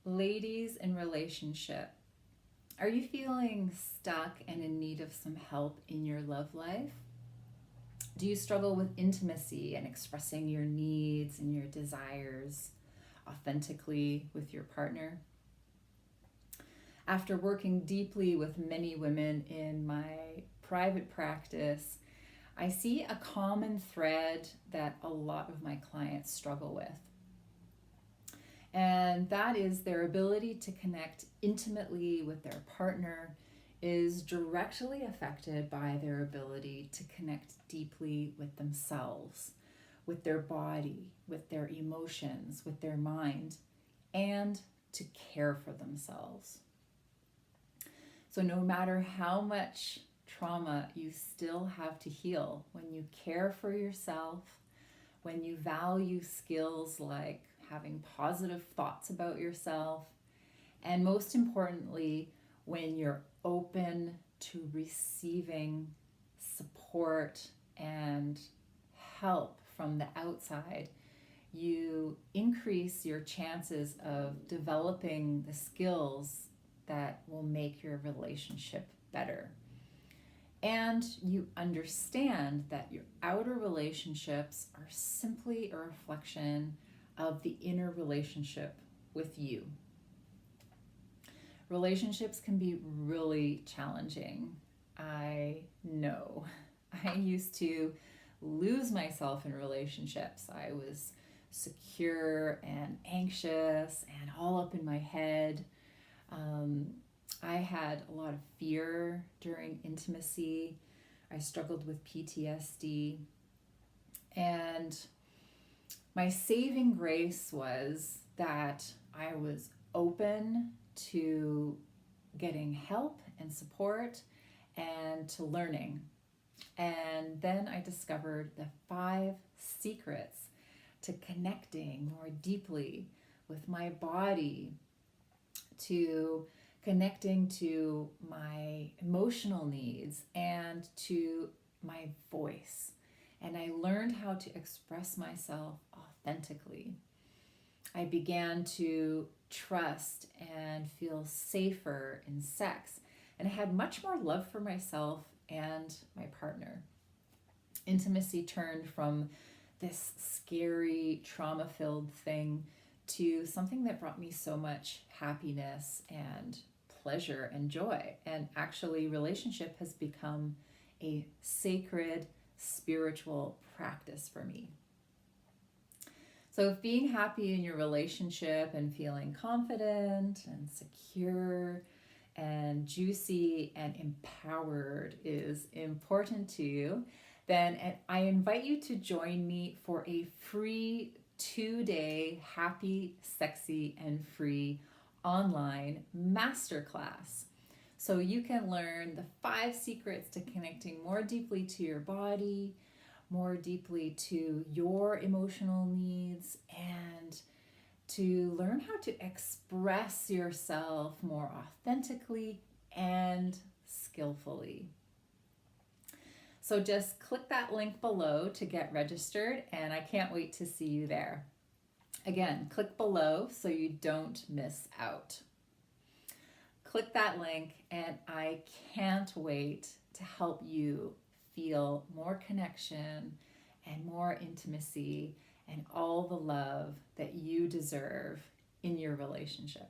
Ladies in relationship, are you feeling stuck and in need of some help in your love life? Do you struggle with intimacy and expressing your needs and your desires authentically with your partner? After working deeply with many women in my private practice, I see a common thread that a lot of my clients struggle with. And that is their ability to connect intimately with their partner is directly affected by their ability to connect deeply with themselves, with their body, with their emotions, with their mind, and to care for themselves. So, no matter how much trauma you still have to heal, when you care for yourself, when you value skills like having positive thoughts about yourself, and most importantly, when you're open to receiving support and help from the outside, you increase your chances of developing the skills that will make your relationship better. And you understand that your outer relationships are simply a reflection of the inner relationship with you. Relationships can be really challenging. I know. I used to lose myself in relationships. I was secure and anxious and all up in my head. I had a lot of fear during intimacy. I struggled with PTSD. And my saving grace was that I was open to getting help and support and to learning. And then I discovered the 5 secrets to connecting more deeply with my body, to connecting to my emotional needs and to my voice. And I learned how to express myself authentically. I began to trust and feel safer in sex. And I had much more love for myself and my partner. Intimacy turned from this scary, trauma-filled thing to something that brought me so much happiness and pleasure and joy. And actually, relationship has become a sacred spiritual practice for me. So if being happy in your relationship and feeling confident and secure and juicy and empowered is important to you, then I invite you to join me for a free 2-day happy, sexy, and free online masterclass. So you can learn the 5 secrets to connecting more deeply to your body, more deeply to your emotional needs, and to learn how to express yourself more authentically and skillfully. So just click that link below to get registered, and I can't wait to see you there. Again, click below so you don't miss out. Click that link, and I can't wait to help you feel more connection and more intimacy and all the love that you deserve in your relationship.